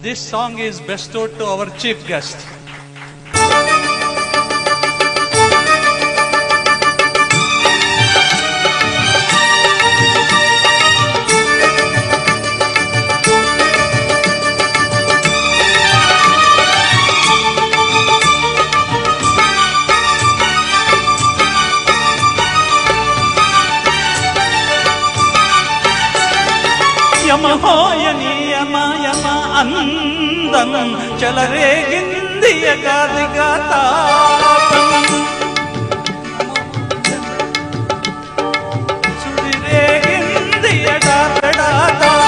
This song is bestowed to our chief guest. యమహోయని యమయమ అందం చెలరేగింది యగాదిగా తాపం సుడిరేగింది యడాతడాతాం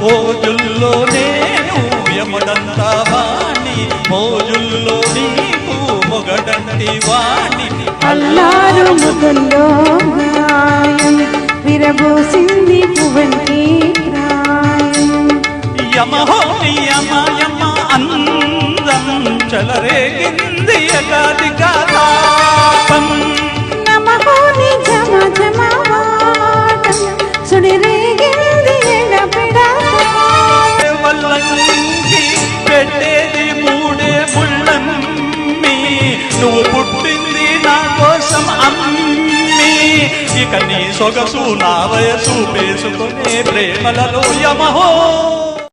మోజుల్లో నేను యమడంతా వాణి మోజుల్లో నీకు మొగడంటి వాణి అల్లారు ముగుల్లో విరబోసింది పువ్వంటి యమహోని యమ యమ అందం చెలరేగింది యగాదిగా తాపం నమహోని జమ జమ వాటం సుడిరేగింది ఎడపెడాటం వల్లంకి పెట్టేది మూడే ముళ్ళమ్మి నువ్వు పుట్టింది నా కోసం అమ్మి ఇక నీ సొగసు నా వయసు పేసుకునే ప్రేమలలో యమహో